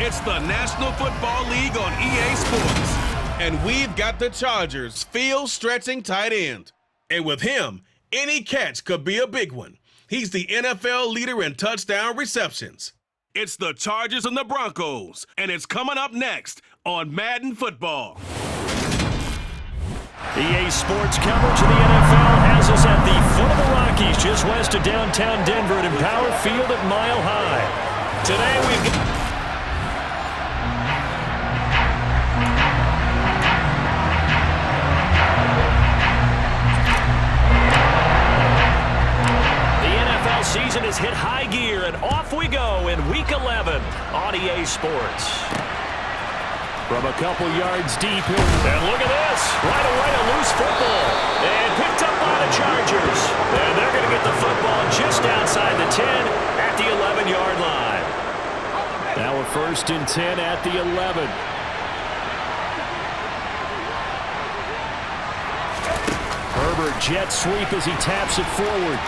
It's the National Football League on EA Sports. And we've got the Chargers' field-stretching tight end. And with him, any catch could be a big one. He's the NFL leader in touchdown receptions. It's the Chargers and the Broncos, and it's coming up next on Madden Football. EA Sports coverage of the NFL has us at the foot of the Rockies, just west of downtown Denver at Empower Field at Mile High. Today we've got... season has hit high gear, and off we go in Week 11 on EA Sports. From a couple yards deep, and look at this, right away a loose football, and picked up by the Chargers. And they're going to get the football just outside the 10 at the 11-yard line. Now we're 1st and 10 at the 11. Herbert jet sweep as he taps it forward.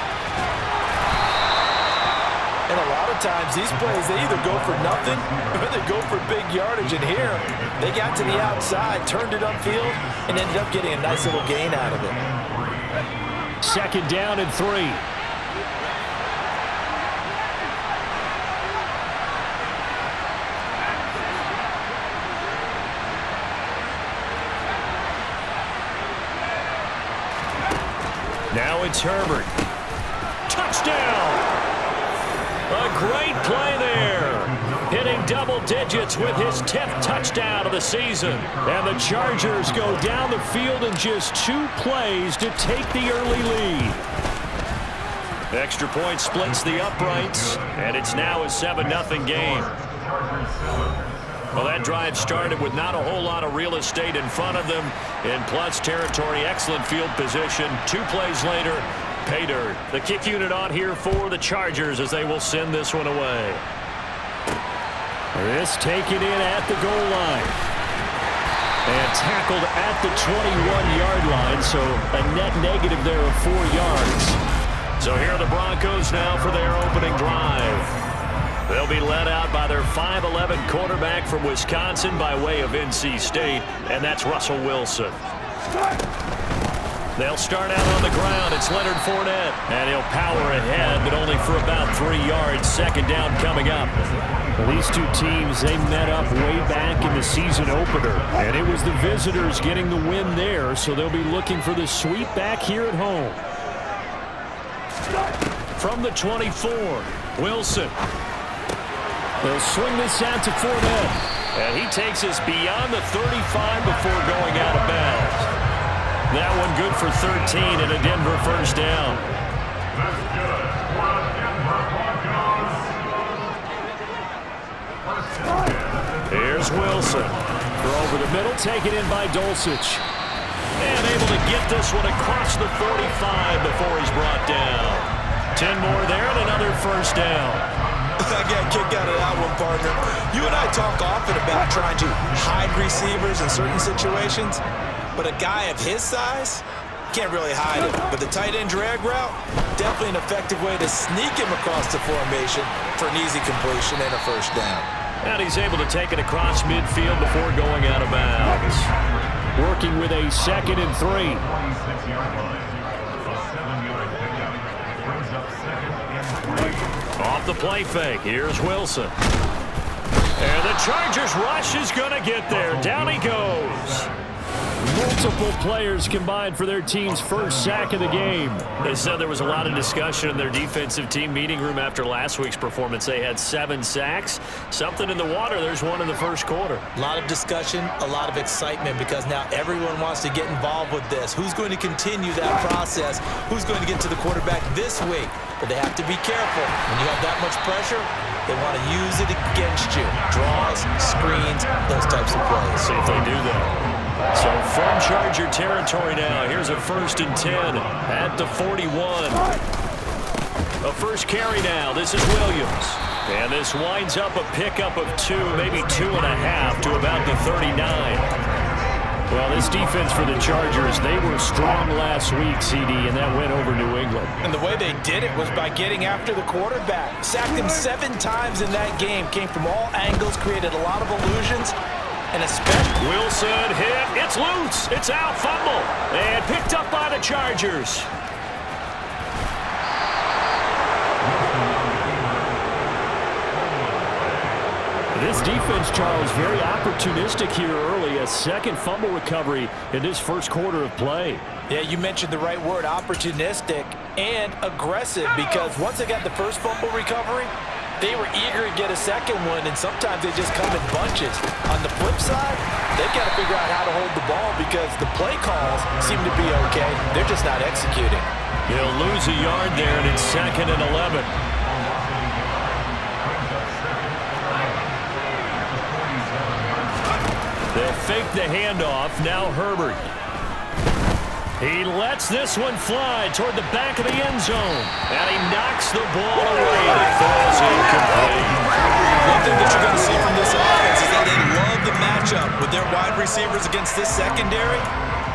And a lot of times these plays, they either go for nothing or they go for big yardage. And here, they got to the outside, turned it upfield, and ended up getting a nice little gain out of it. 2nd down and 3. Now it's Herbert. Touchdown! A great play there. Hitting double digits with his 10th touchdown of the season. And the Chargers go down the field in just 2 plays to take the early lead. Extra point splits the uprights, and it's now a 7-0 game. Well, that drive started with not a whole lot of real estate in front of them. In plus territory, excellent field position. 2 plays later, pay dirt. The kick unit on here for the Chargers as they will send this one away. This taken in at the goal line. And tackled at the 21-yard line, so a net negative there of 4 yards. So here are the Broncos now for their opening drive. They'll be led out by their 5'11" quarterback from Wisconsin by way of NC State, and that's Russell Wilson. They'll start out on the ground. It's Leonard Fournette. And he'll power ahead, but only for about 3 yards. 2nd down coming up. Well, these two teams, they met up way back in the season opener. And it was the visitors getting the win there, so they'll be looking for the sweep back here at home. From the 24, Wilson. They'll swing this out to Fournette. And he takes us beyond the 35 before going out of bounds. That one good for 13 and a Denver 1st down. Here's Wilson. Throw over the middle, taken in by Dulcich. And able to get this one across the 45 before he's brought down. 10 more there and another 1st down. I got a kick out of that one, partner. You and I talk often about trying to hide receivers in certain situations. But a guy of his size can't really hide it. But the tight end drag route, definitely an effective way to sneak him across the formation for an easy completion and a 1st down. And he's able to take it across midfield before going out of bounds. Working with a 2nd and 3. Off the play fake, here's Wilson. And the Chargers rush is going to get there. Down he goes. Multiple players combined for their team's 1st sack of the game. They said there was a lot of discussion in their defensive team meeting room after last week's performance. They had 7 sacks. Something in the water. There's one in the 1st quarter. A lot of discussion, a lot of excitement because now everyone wants to get involved with this. Who's going to continue that process? Who's going to get to the quarterback this week? But they have to be careful. When you have that much pressure, they want to use it against you. Draws, screens, those types of plays. See if they do that. So from Charger territory now, here's a 1st and 10 at the 41. A 1st carry now. This is Williams. And this winds up a pickup of 2, maybe 2.5 to about the 39. Well, this defense for the Chargers, they were strong last week, CD, and that went over New England. And the way they did it was by getting after the quarterback. Sacked him 7 times in that game. Came from all angles, created a lot of illusions, and especially... Wilson hit. It's loose. It's out. Fumble. And picked up by the Chargers. This defense, Charles, very opportunistic here early. A second fumble recovery in this first quarter of play. Yeah, you mentioned the right word, opportunistic and aggressive, because once they got the first fumble recovery, they were eager to get a second one, and sometimes they just come in bunches. On the flip side, they've got to figure out how to hold the ball because the play calls seem to be okay. They're just not executing. They'll lose a yard there, and it's 2nd and 11. They'll fake the handoff. Now Herbert. He lets this one fly toward the back of the end zone. And he knocks the ball away. It falls incomplete. One thing that you're going to see from this offense is that they love the matchup with their wide receivers against this secondary.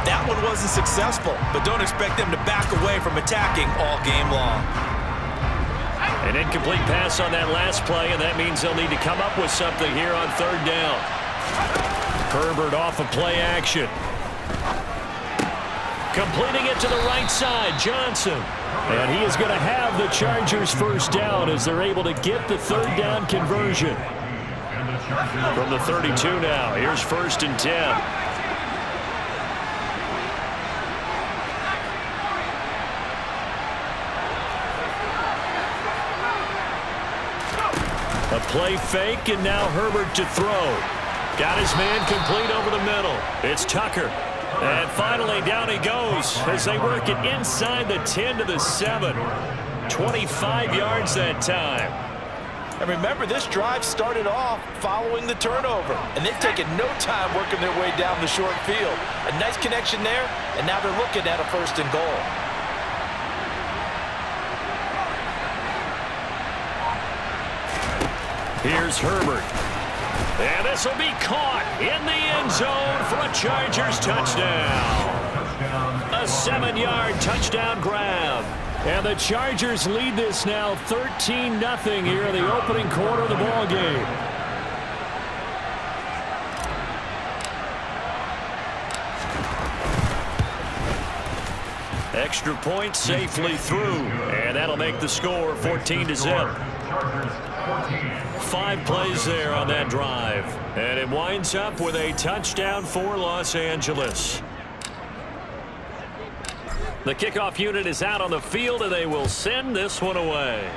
That one wasn't successful, but don't expect them to back away from attacking all game long. An incomplete pass on that last play, and that means they'll need to come up with something here on 3rd down. Herbert off of play action. Completing it to the right side, Johnson. And he is going to have the Chargers first down as they're able to get the 3rd down conversion. From the 32 now, here's 1st and 10. A play fake, and now Herbert to throw. Got his man complete over the middle. It's Tucker. And finally, down he goes as they work it inside the 10 to the 7. 25 yards that time. And remember, this drive started off following the turnover, and they've taken no time working their way down the short field. A nice connection there, and now they're looking at a 1st and goal. Here's Herbert. And this will be caught in the end zone for a Chargers touchdown. A 7-yard touchdown grab. And the Chargers lead this now 13-0 here in the opening quarter of the ball game. Extra point safely through. And that'll make the score 14-0. 5 plays there on that drive. And it winds up with a touchdown for Los Angeles. The kickoff unit is out on the field, and they will send this one away.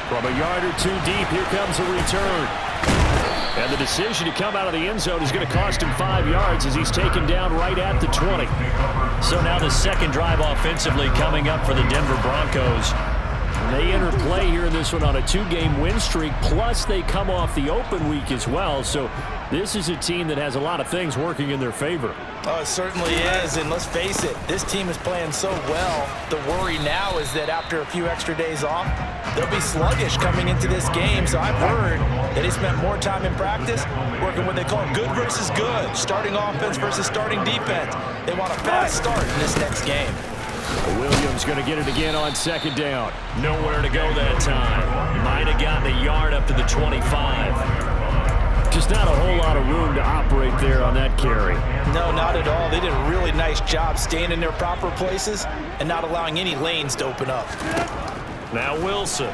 From a yard or 2 deep, here comes a return. And the decision to come out of the end zone is going to cost him 5 yards as he's taken down right at the 20. So now the second drive offensively coming up for the Denver Broncos. They enter play here in this one on a 2-game win streak, plus they come off the open week as well. So this is a team that has a lot of things working in their favor. Oh, it certainly is, and let's face it, this team is playing so well. The worry now is that after a few extra days off, they'll be sluggish coming into this game. So I've heard that he spent more time in practice working what they call good versus good, starting offense versus starting defense. They want a fast start in this next game. Williams going to get it again on 2nd down. Nowhere to go that time. Might have gotten a yard up to the 25. Just not a whole lot of room to operate there on that carry. No, not at all. They did a really nice job staying in their proper places and not allowing any lanes to open up. Now Wilson.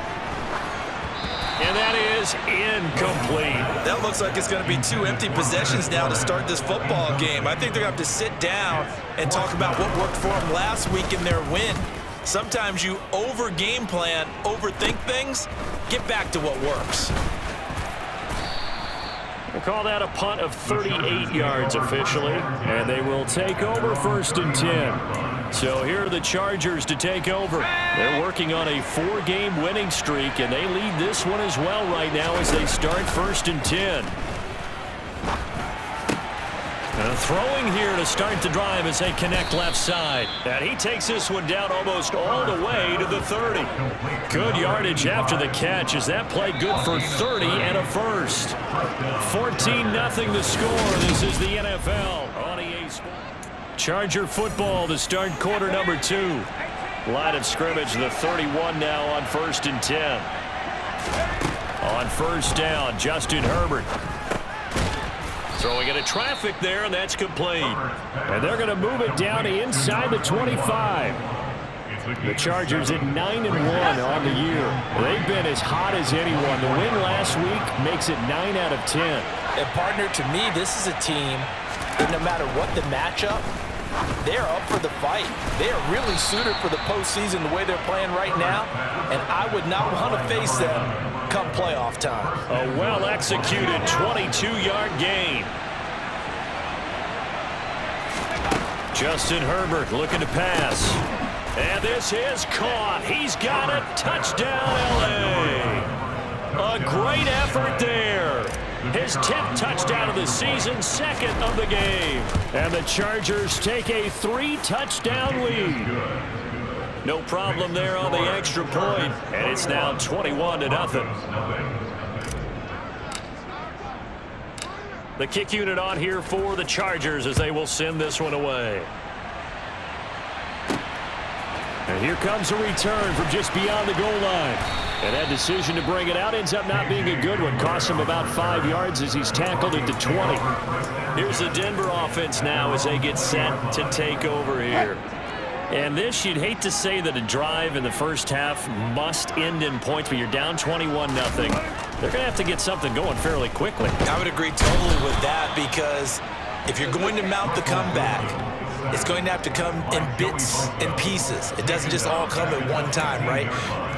And that is incomplete. That looks like it's going to be 2 empty possessions now to start this football game. I think they're going to have to sit down and talk about what worked for them last week in their win. Sometimes you over-game plan, overthink things, get back to what works. We'll call that a punt of 38 yards officially, and they will take over 1st and 10. So here are the Chargers to take over. They're working on a 4-game winning streak, and they lead this one as well right now as they start 1st and 10. A throwing here to start the drive as they connect left side. And he takes this one down almost all the way to the 30. Good yardage after the catch as that play good for 30 and a first. 14-0 the score. This is the NFL on EA Sports. Charger football to start quarter number 2. Line of scrimmage, the 31 now on 1st and 10. On first down, Justin Herbert. Throwing into traffic there, and that's complete. And they're going to move it down inside the 25. The Chargers at 9-1 on the year. They've been as hot as anyone. The win last week makes it 9 out of 10. And partner, to me, this is a team that no matter what the matchup, they're up for the fight. They are really suited for the postseason the way they're playing right now, and I would not want to face them come playoff time. A well-executed 22-yard gain. Justin Herbert looking to pass. And this is caught. He's got it. Touchdown, L.A. A great effort there. His 10th touchdown of the season, second of the game. And the Chargers take a 3-touchdown lead. No problem there on the extra point. And it's now 21-0. The kick unit on here for the Chargers as they will send this one away. And here comes a return from just beyond the goal line. And that decision to bring it out ends up not being a good one. Costs him about 5 yards as he's tackled into 20. Here's the Denver offense now as they get set to take over here. And this, you'd hate to say that a drive in the first half must end in points, but you're down 21-0. They're going to have to get something going fairly quickly. I would agree totally with that, because if you're going to mount the comeback, it's going to have to come in bits and pieces. It doesn't just all come at one time, right?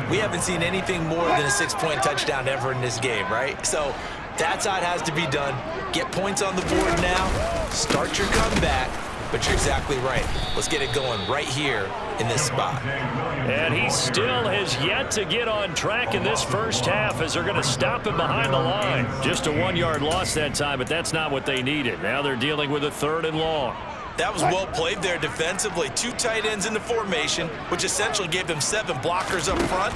We haven't seen anything more than a 6-point touchdown ever in this game, right? So that's how it has to be done. Get points on the board now, start your comeback, but you're exactly right. Let's get it going right here in this spot. And he still has yet to get on track in this first half as they're going to stop him behind the line. Just a 1-yard loss that time, but that's not what they needed. Now they're dealing with a 3rd and long. That was well played there defensively. 2 tight ends in the formation, which essentially gave them 7 blockers up front.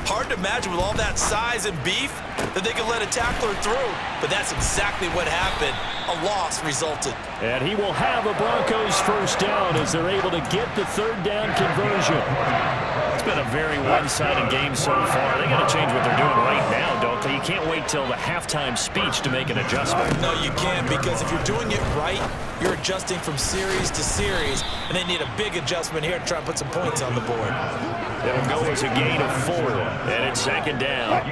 Hard to imagine with all that size and beef that they could let a tackler through, but that's exactly what happened. A loss resulted. And he will have a Broncos first down as they're able to get the 3rd down conversion. It's been a very one-sided game so far. They got to change what they're doing right now, don't they? You can't wait till the halftime speech to make an adjustment. No, you can't, because if you're doing it right, you're adjusting from series to series, and they need a big adjustment here to try and put some points on the board. It'll go as a gain of 4, and it's 2nd down.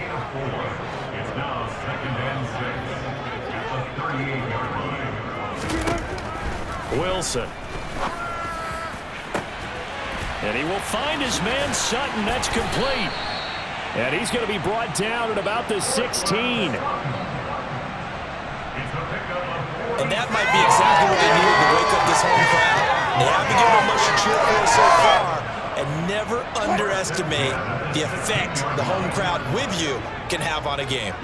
Wilson. And he will find his man Sutton. That's complete. And he's going to be brought down at about the 16. And that might be exactly what they needed to wake up this home crowd. They haven't given them much to cheer for so far. And never underestimate the effect the home crowd with you can have on a game.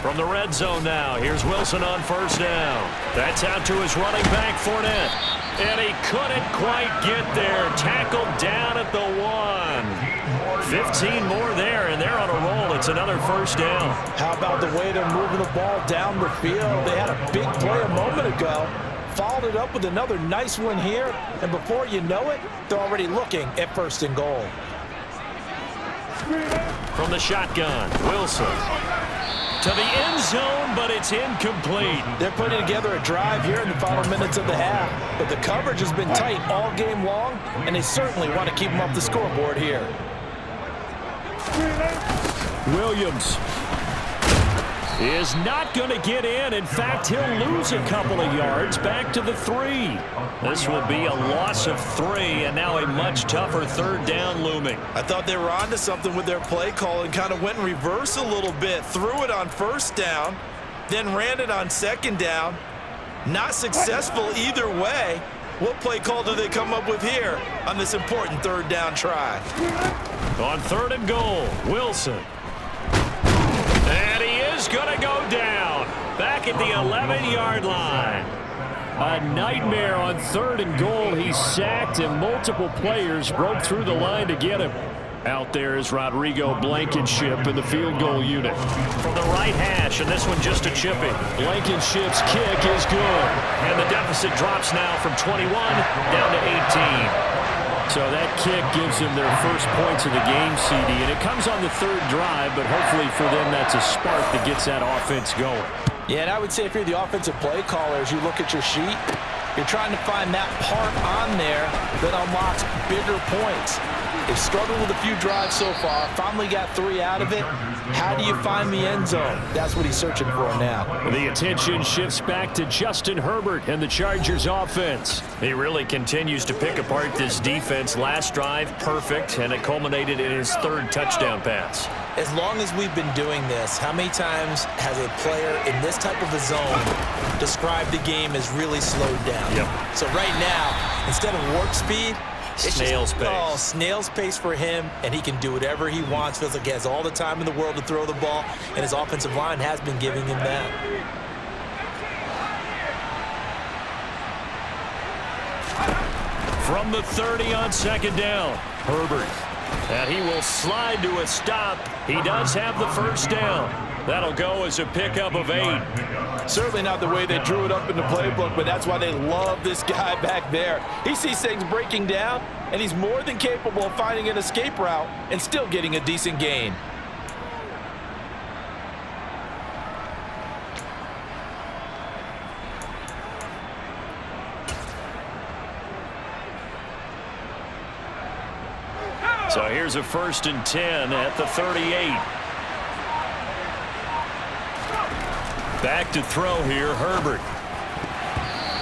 From the red zone now, here's Wilson on first down. That's out to his running back, Fournette. And he couldn't quite get there. Tackled down at the 1. 15 more there, and they're on a roll. It's another first down. How about the way they're moving the ball down the field? They had a big play a moment ago. Followed it up with another nice one here. And before you know it, they're already looking at 1st and goal. From the shotgun, Wilson. To the end zone, but it's incomplete. They're putting together a drive here in the final minutes of the half, but the coverage has been tight all game long, and they certainly want to keep them off the scoreboard here. Williams is not going to get in. In fact, he'll lose a couple of yards back to the 3. This will be a loss of 3, and now a much tougher 3rd down looming. I thought they were onto something with their play call and kind of went in reverse a little bit. Threw it on 1st down, then ran it on 2nd down. Not successful either way. What play call do they come up with here on this important 3rd down try? On 3rd and goal, Wilson. And he is going to go down. Back back at the 11-yard line. A nightmare on 3rd and goal. He's sacked, and multiple players broke through the line to get him. Out there is Rodrigo Blankenship in the field goal unit. From the right hash, and this one just a chipping. Blankenship's kick is good. And the deficit drops now from 21 down to 18. So that kick gives them their first points of the game, CD. And it comes on the 3rd drive, but hopefully for them that's a spark that gets that offense going. Yeah, and I would say if you're the offensive play caller, as you look at your sheet, you're trying to find that part on there that unlocks bigger points. They've struggled with a few drives so far, finally got 3 out of it. How do you find the end zone? That's what he's searching for now. The attention shifts back to Justin Herbert and the Chargers offense. He really continues to pick apart this defense. Last drive, perfect, and it culminated in his 3rd touchdown pass. As long as we've been doing this, how many times has a player in this type of a zone described the game as really slowed down? Yep. So right now, instead of warp speed, Snail's pace. Oh, snail's pace for him, and he can do whatever he wants. Feels like he has all the time in the world to throw the ball, and his offensive line has been giving him that. From the 30 on 2nd down, Herbert. And he will slide to a stop. He does have the 1st down. That'll go as a pickup of 8. Certainly not the way they drew it up in the playbook, but that's why they love this guy back there. He sees things breaking down, and he's more than capable of finding an escape route and still getting a decent gain. So here's a 1st and 10 at the 38. Back to throw here, Herbert.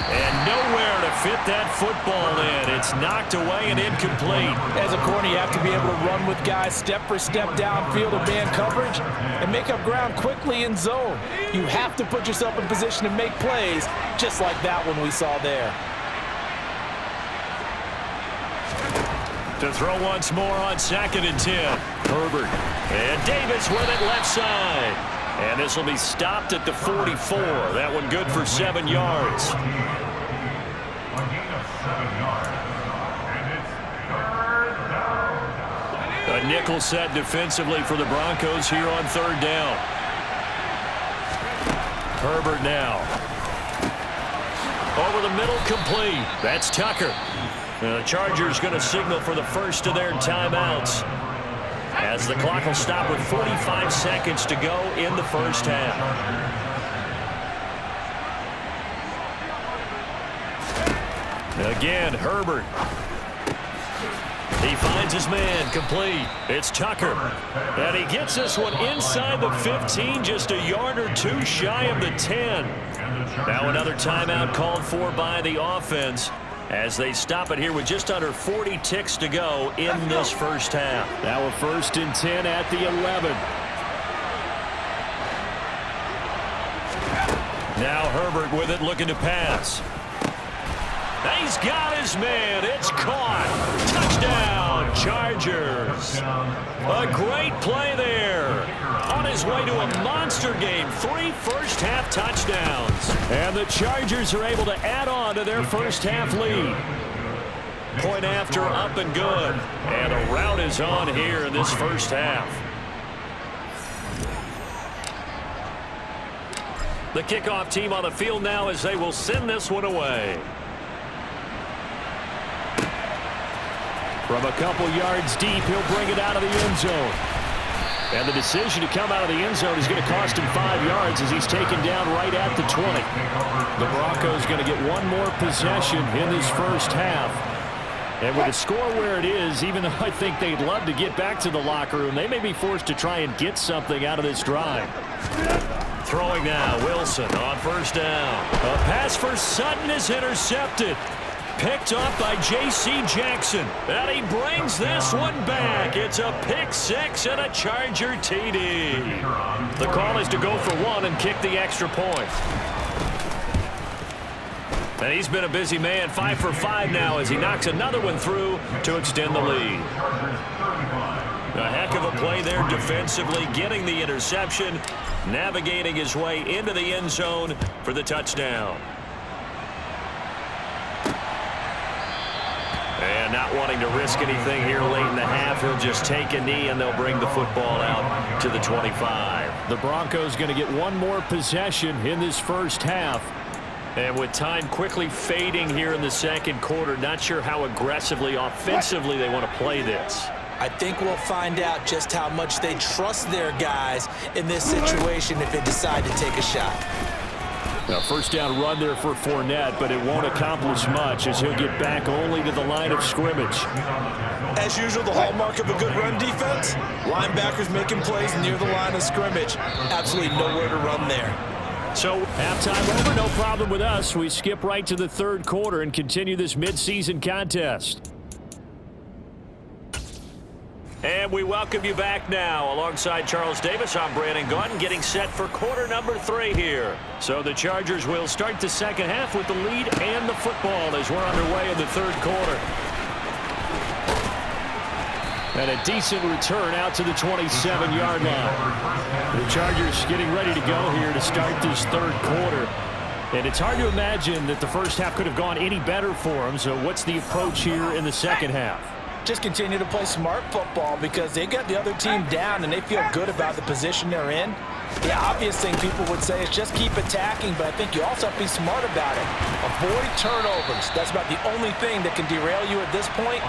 And nowhere to fit that football in. It's knocked away and incomplete. As a corner, you have to be able to run with guys step for step downfield of man coverage and make up ground quickly in zone. You have to put yourself in position to make plays, just like that one we saw there. To throw once more on 2nd and 10. Herbert. And Davis with it left side. And this will be stopped at the 44. That one good for 7 yards. A nickel set defensively for the Broncos here on 3rd down. Herbert now. Over the middle, complete. That's Tucker. The Chargers going to signal for the first of their timeouts, as the clock will stop with 45 seconds to go in the 1st half. Again, Herbert. He finds his man, complete. It's Tucker. And he gets this one inside the 15, just a yard or 2 shy of the 10. Now another timeout called for by the offense, as they stop it here with just under 40 ticks to go in this 1st half. Now a 1st and 10 at the 11. Now Herbert with it, looking to pass. He's got his man. It's caught. Touchdown, Chargers. A great play there. On his way to a monster game. 3 first-half touchdowns. And the Chargers are able to add on to their 1st-half lead. Point after, up and good. And a rout is on here in this 1st half. The kickoff team on the field now, as they will send this one away. From a couple yards deep, he'll bring it out of the end zone. And the decision to come out of the end zone is going to cost him 5 yards, as he's taken down right at the 20. The Broncos going to get one more possession in this 1st half. And with the score where it is, even though I think they'd love to get back to the locker room, they may be forced to try and get something out of this drive. Throwing now, Wilson on 1st down. A pass for Sutton is intercepted. Picked up by J.C. Jackson. And he brings this one back. It's a pick 6 and a Charger TD. The call is to go for 1 and kick the extra point. And he's been a busy man, 5 for 5 now, as he knocks another one through to extend the lead. A heck of a play there defensively, getting the interception, navigating his way into the end zone for the touchdown. And not wanting to risk anything here late in the half, he'll just take a knee and they'll bring the football out to the 25. The Broncos going to get one more possession in this first half. And with time quickly fading here in the second quarter, not sure how aggressively, offensively they want to play this. I think we'll find out just how much they trust their guys in this situation if they decide to take a shot. Now, first down run there for Fournette, but it won't accomplish much as he'll get back only to the line of scrimmage. As usual, the hallmark of a good run defense, linebackers making plays near the line of scrimmage. Absolutely nowhere to run there. So, halftime over, no problem with us. We skip right to the third quarter and continue this midseason contest. And we welcome you back now. Alongside Charles Davis, I'm Brandon Gaudin, getting set for quarter number 3 here. So the Chargers will start the second half with the lead and the football as we're underway in the third quarter. And a decent return out to the 27-yard line. The Chargers getting ready to go here to start this third quarter. And it's hard to imagine that the first half could have gone any better for them. So what's the approach here in the second half? Just continue to play smart football because they got the other team down and they feel good about the position they're in. The obvious thing people would say is just keep attacking, but I think you also have to be smart about it. Avoid turnovers. That's about the only thing that can derail you at this point.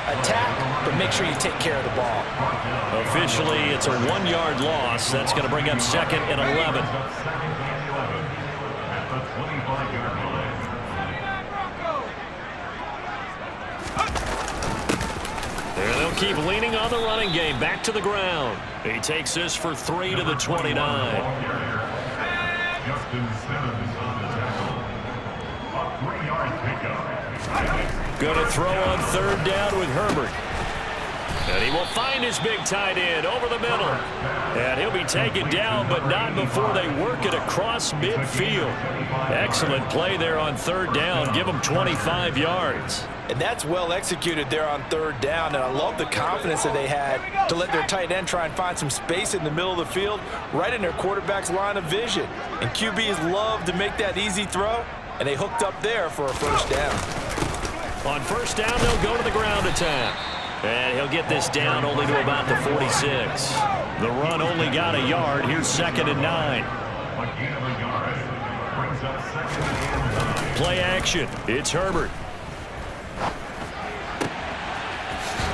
Attack, but make sure you take care of the ball. Officially, it's a 1-yard loss. That's going to bring up second and 11. And they'll keep leaning on the running game. Back to the ground. He takes this for 3 to the 29. Going to throw on third down with Herbert. And he will find his big tight end over the middle. And he'll be taken down, but not before they work it across midfield. Excellent play there on third down. Give him 25 yards. And that's well executed there on third down. And I love the confidence that they had to let their tight end try and find some space in the middle of the field, right in their quarterback's line of vision. And QBs love to make that easy throw, and they hooked up there for a first down. On first down, they'll go to the ground attack. And he'll get this down only to about the 46. The run only got a yard. Here's second and 9. Play action. It's Herbert.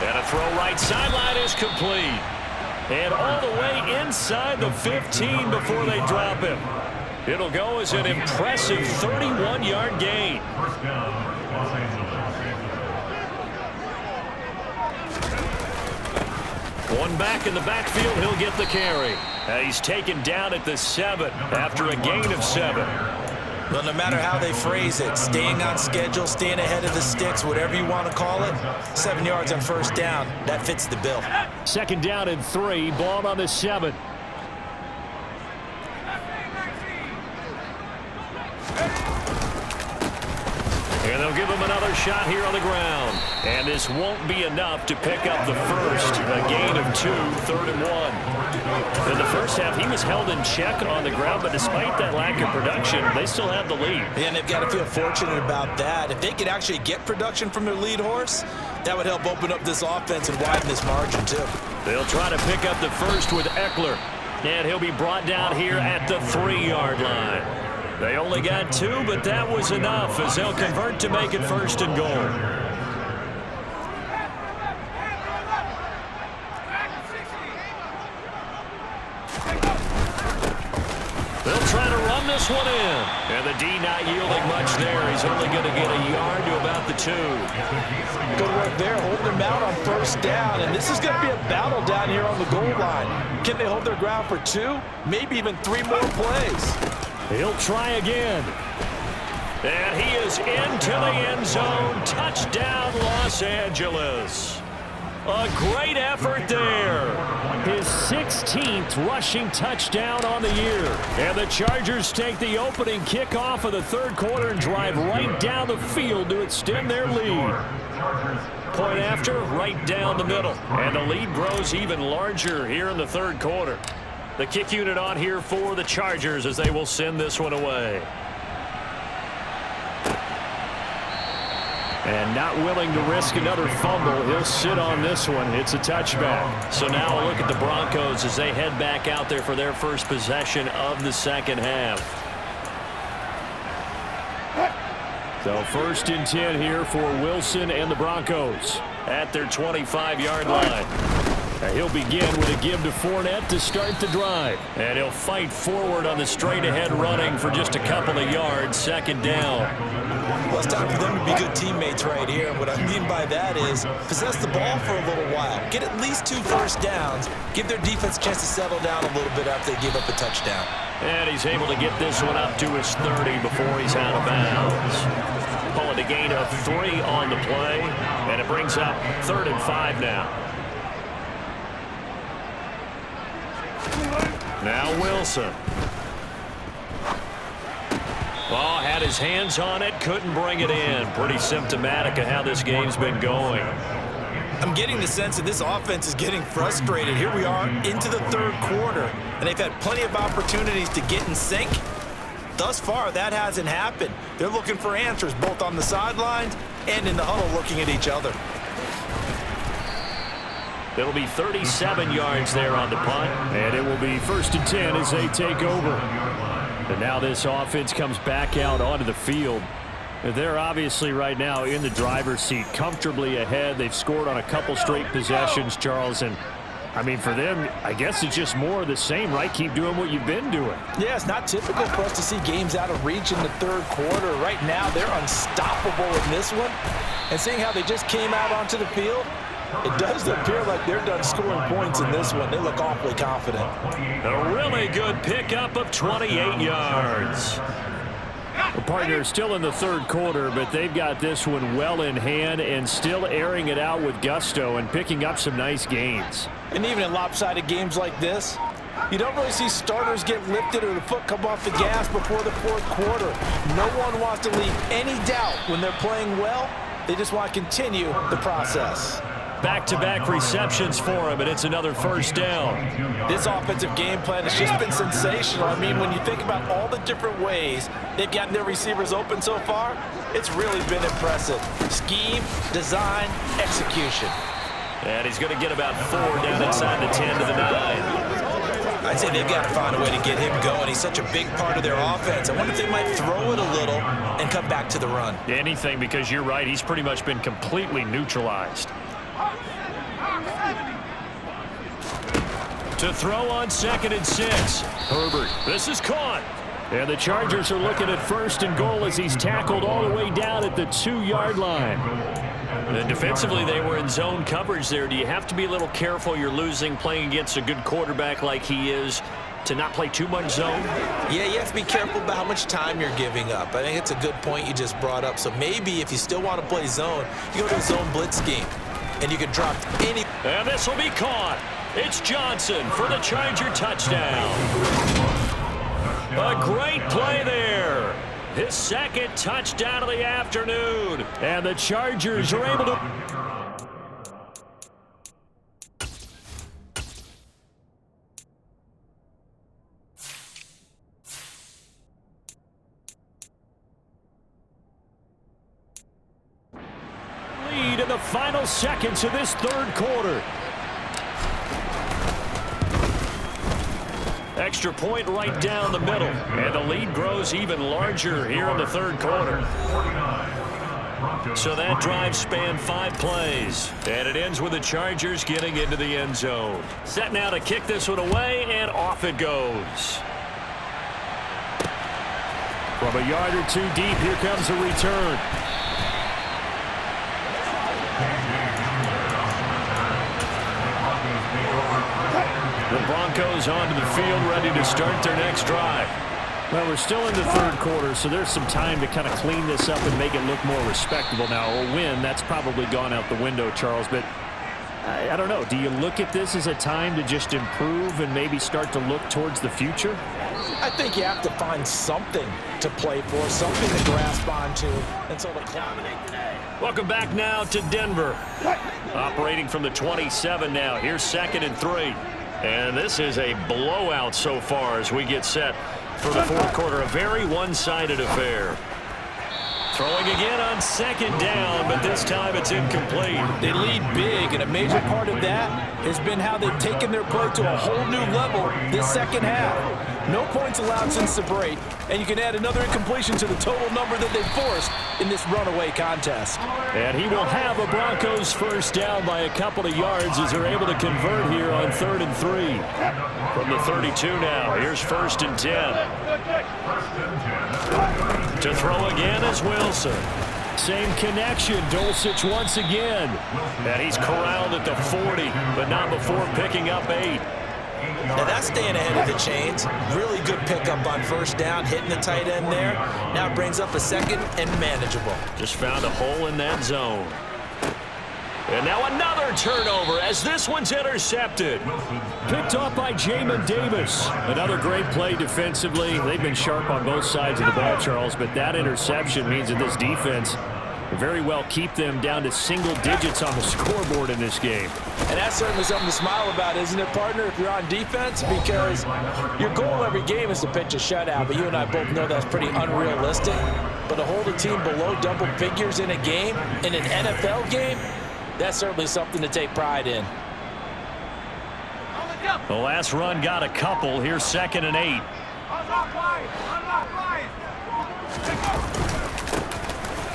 And a throw right sideline is complete. And all the way inside the 15 before they drop him. It'll go as an impressive 31-yard gain. One back in the backfield, he'll get the carry. And he's taken down at the 7 after a gain of 7. Well, no matter how they phrase it, staying on schedule, staying ahead of the sticks, whatever you want to call it, 7 yards on first down, that fits the bill. Second down and 3, ball on the 7. And they'll give him another shot here on the ground. And this won't be enough to pick up the first. A gain of 2, third and 1. In the first half, he was held in check on the ground, but despite that lack of production, they still have the lead. And they've got to feel fortunate about that. If they could actually get production from their lead horse, that would help open up this offense and widen this margin, too. They'll try to pick up the first with Eckler. And he'll be brought down here at the 3-yard line. They only got 2, but that was enough as they'll convert to make it first and goal. They'll try to run this one in. And the D not yielding much there. He's only going to get a yard to about the 2. Good work there, holding them out on first down. And this is going to be a battle down here on the goal line. Can they hold their ground for 2, maybe even 3 more plays? He'll try again. And he is into the end zone. Touchdown, Los Angeles. A great effort there. His 16th rushing touchdown on the year. And the Chargers take the opening kickoff of the third quarter and drive right down the field to extend their lead. Point after, right down the middle. And the lead grows even larger here in the third quarter. The kick unit on here for the Chargers as they will send this one away. And not willing to risk another fumble, he'll sit on this one. It's a touchback. So now a look at the Broncos as they head back out there for their first possession of the second half. So 1st and 10 here for Wilson and the Broncos at their 25-yard line. And he'll begin with a give to Fournette to start the drive. And he'll fight forward on the straight-ahead running for just a couple of yards, 2nd down. Well, it's time for them to be good teammates right here. And what I mean by that is possess the ball for a little while. Get at least 2 first downs. Give their defense a chance to settle down a little bit after they give up a touchdown. And he's able to get this one up to his 30 before he's out of bounds. Pulling a gain of 3 on the play. And it brings up 3rd and 5 now. Now Wilson. Oh, had his hands on it, couldn't bring it in. Pretty symptomatic of how this game's been going. I'm getting the sense that this offense is getting frustrated. Here we are into the third quarter, and they've had plenty of opportunities to get in sync. Thus far, that hasn't happened. They're looking for answers both on the sidelines and in the huddle looking at each other. It'll be 37 yards there on the punt. And it will be 1st and 10 as they take over. And now this offense comes back out onto the field. They're obviously right now in the driver's seat, comfortably ahead. They've scored on a couple straight possessions, Charles. And, I mean, for them, I guess it's just more of the same, right? Keep doing what you've been doing. Yeah, it's not typical for us to see games out of reach in the third quarter. Right now, they're unstoppable in this one. And seeing how they just came out onto the field, it does appear like they're done scoring points in this one. They look awfully confident. A really good pickup of 28 yards. The partner is still in the third quarter, but they've got this one well in hand and still airing it out with gusto and picking up some nice gains. And even in lopsided games like this, you don't really see starters get lifted or the foot come off the gas before the fourth quarter. No one wants to leave any doubt when they're playing well. They just want to continue the process. Back-to-back receptions for him, and it's another 1st down. This offensive game plan has just been sensational. I mean, when you think about all the different ways they've gotten their receivers open so far, it's really been impressive. Scheme, design, execution. And he's going to get about 4 down inside the 10 to the 9. I'd say they've got to find a way to get him going. He's such a big part of their offense. I wonder if they might throw it a little and come back to the run. Anything, because you're right, he's pretty much been completely neutralized. To throw on 2nd and 6. Herbert. This is caught. And the Chargers are looking at 1st and goal as he's tackled all the way down at the 2-yard line. And defensively, they were in zone coverage there. Do you have to be a little careful? You're losing playing against a good quarterback like he is to not play too much zone? Yeah, you have to be careful about how much time you're giving up. I think it's a good point you just brought up. So maybe if you still want to play zone, you go to a zone blitz scheme. And you can drop any. And this will be caught. It's Johnson for the Charger touchdown. A great play there. His 2nd touchdown of the afternoon. And the Chargers are able to. Lead in the final seconds of this third quarter. Extra point right down the middle. And the lead grows even larger here in the third quarter. So that drive spanned 5 plays. And it ends with the Chargers getting into the end zone. Set now to kick this one away, and off it goes. From a yard or 2 deep, here comes a return. The Broncos onto the field, ready to start their next drive. Well, we're still in the third quarter, so there's some time to kind of clean this up and make it look more respectable now. A win, that's probably gone out the window, Charles, but I don't know. Do you look at this as a time to just improve and maybe start to look towards the future? I think you have to find something to play for, something to grasp onto until the clock. Welcome back now to Denver. Operating from the 27 now. Here's 2nd and 3. And this is a blowout so far as we get set for the 4th quarter. A very one-sided affair. Throwing again on 2nd down, but this time it's incomplete. They lead big, and a major part of that has been how they've taken their play to a whole new level this 2nd half. No points allowed since the break, and you can add another incompletion to the total number that they've forced in this runaway contest. And he will have a Broncos 1st down by a couple of yards as they're able to convert here on 3rd and 3. From the 32 now, here's 1st and 10. To throw again is Wilson. Same connection. Dulcich once again. And he's corralled at the 40, but not before picking up 8. Now that's staying ahead of the chains. Really good pickup on 1st down, hitting the tight end there. Now brings up a 2nd and manageable. Just found a hole in that zone. And now another turnover as this one's intercepted. Picked off by Jamin Davis. Another great play defensively. They've been sharp on both sides of the ball, Charles, but that interception means that this defense very well keep them down to single digits on the scoreboard in this game. And that's certainly something to smile about, isn't it, partner, if you're on defense? Because your goal every game is to pitch a shutout, but you and I both know that's pretty unrealistic. But to hold a team below double figures in a game, in an NFL game, that's certainly something to take pride in. The last run got a couple. Here's 2nd and 8.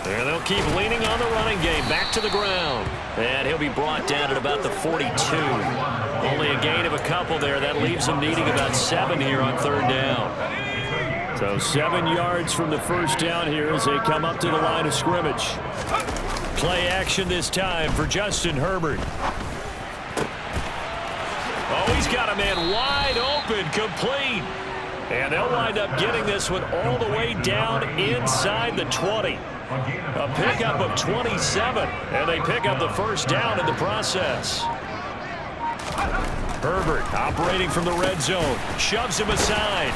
And they'll keep leaning on the running game. Back to the ground. And he'll be brought down at about the 42. Only a gain of a couple there. That leaves him needing about 7 here on 3rd down. So 7 yards from the 1st down here as they come up to the line of scrimmage. Play action this time for Justin Herbert. Oh, he's got a man wide open, complete. And they'll wind up getting this one all the way down inside the 20. A pickup of 27, and they pick up the 1st down in the process. Herbert operating from the red zone, shoves him aside.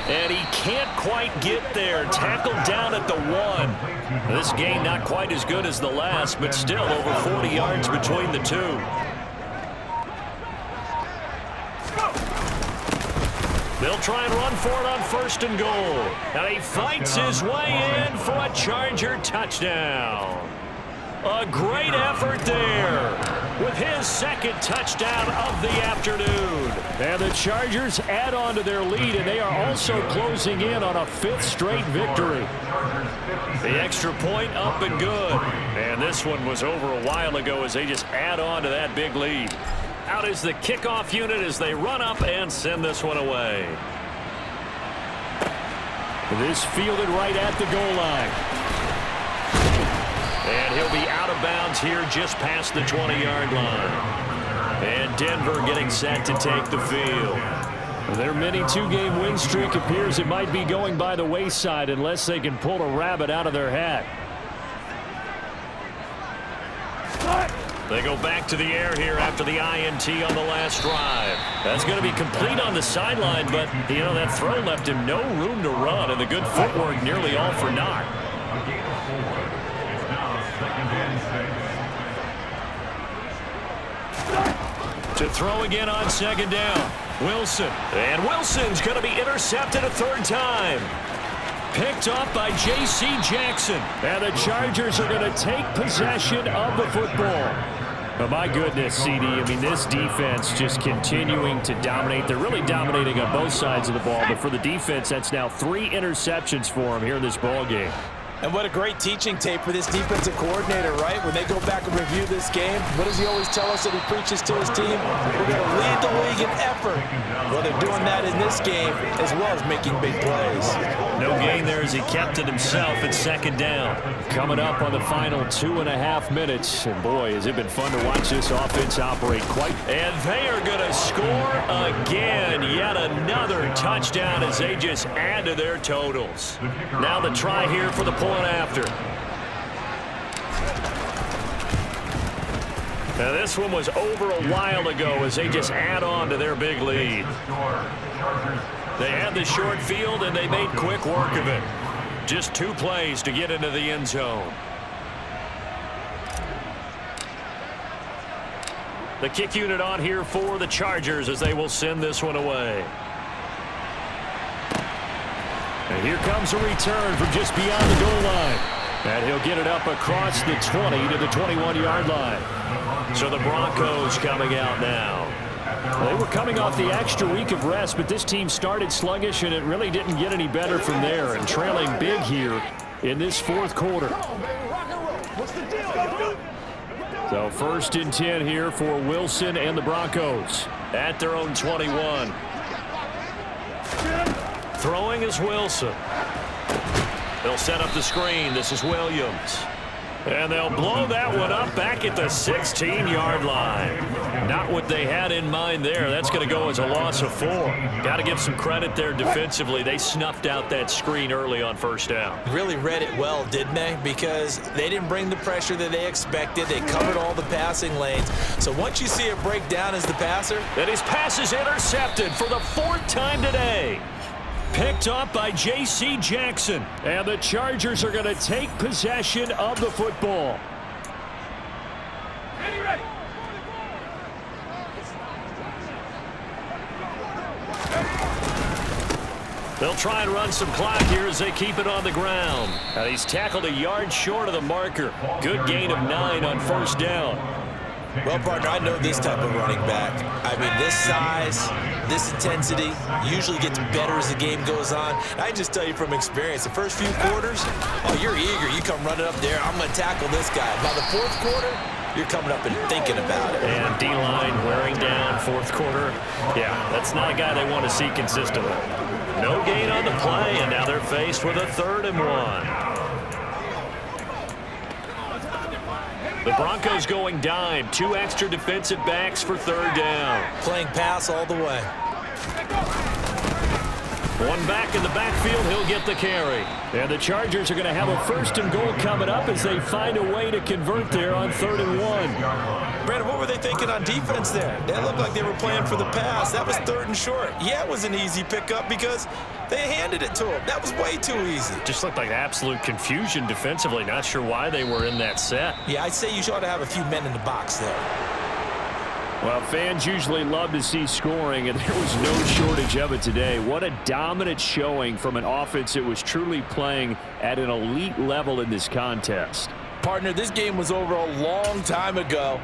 And he can't quite get there. Tackled down at the 1. This game not quite as good as the last, but still over 40 yards between the two. They'll try and run for it on 1st and goal. And he fights his way in for a Charger touchdown. A great effort there with his 2nd touchdown of the afternoon. And the Chargers add on to their lead, and they are also closing in on a 5th straight victory. The extra point up and good. And this one was over a while ago as they just add on to that big lead. Out is the kickoff unit as they run up and send this one away. This fielded right at the goal line. And he'll be out of bounds here just past the 20-yard line. And Denver getting set to take the field. Their mini 2-game win streak appears it might be going by the wayside unless they can pull a rabbit out of their hat. They go back to the air here after the INT on the last drive. That's going to be complete on the sideline, but, you know, that throw left him no room to run, and the good footwork nearly all for naught. To throw again on 2nd down. Wilson. And Wilson's going to be intercepted a 3rd time. Picked off by J.C. Jackson. And the Chargers are going to take possession of the football. Oh, my goodness, CD. I mean, this defense just continuing to dominate. They're really dominating on both sides of the ball. But for the defense, that's now 3 interceptions for them here in this ball game. And what a great teaching tape for this defensive coordinator, right? When they go back and review this game, what does he always tell us that he preaches to his team? We're going to lead the league in effort. Well, they're doing that in this game as well as making big plays. No gain there as he kept it himself at 2nd down. Coming up on the final 2.5 minutes. And boy, has it been fun to watch this offense operate quite. And they are going to score again. Yet another touchdown as they just add to their totals. Now the try here for the point after. Now, this one was over a while ago as they just add on to their big lead. They had the short field, and they made quick work of it. Just 2 plays to get into the end zone. The kick unit on here for the Chargers as they will send this one away. And here comes a return from just beyond the goal line. And he'll get it up across the 20 to the 21-yard line. So the Broncos coming out now. They were coming off the extra week of rest, but this team started sluggish, and it really didn't get any better from there, and trailing big here in this fourth quarter. So 1st and 10 here for Wilson and the Broncos at their own 21. Throwing is Wilson. They'll set up the screen. This is Williams. And they'll blow that one up back at the 16-yard line. Not what they had in mind there. That's going to go as a loss of 4. Got to give some credit there defensively. They snuffed out that screen early on 1st down. Really read it well, didn't they? Because they didn't bring the pressure that they expected. They covered all the passing lanes. So once you see it break down as the passer. And his pass is intercepted for the 4th time today. Picked up by J.C. Jackson. And the Chargers are going to take possession of the football. They'll try and run some clock here as they keep it on the ground. And he's tackled a yard short of the marker. Good gain of 9 on 1st down. Well, partner, I know this type of running back. I mean, this size, this intensity usually gets better as the game goes on. I just tell you from experience, the first few quarters, oh, you're eager. You come running up there, I'm going to tackle this guy. By the 4th quarter, you're coming up and thinking about it. And D-line wearing down 4th quarter. Yeah, that's not a guy they want to see consistently. No gain on the play, and now they're faced with a 3rd and 1. The Broncos going dime. 2 extra defensive backs for 3rd down. Playing pass all the way. One back in the backfield, he'll get the carry. And the Chargers are going to have a 1st and goal coming up as they find a way to convert there on 3rd and 1. Brandon, what were they thinking on defense there? They looked like they were playing for the pass. That was 3rd and short. Yeah, it was an easy pickup because they handed it to him. That was way too easy. Just looked like absolute confusion defensively. Not sure why they were in that set. Yeah, I'd say you ought to have a few men in the box there. Well, fans usually love to see scoring, and there was no shortage of it today. What a dominant showing from an offense that was truly playing at an elite level in this contest. Partner, this game was over a long time ago.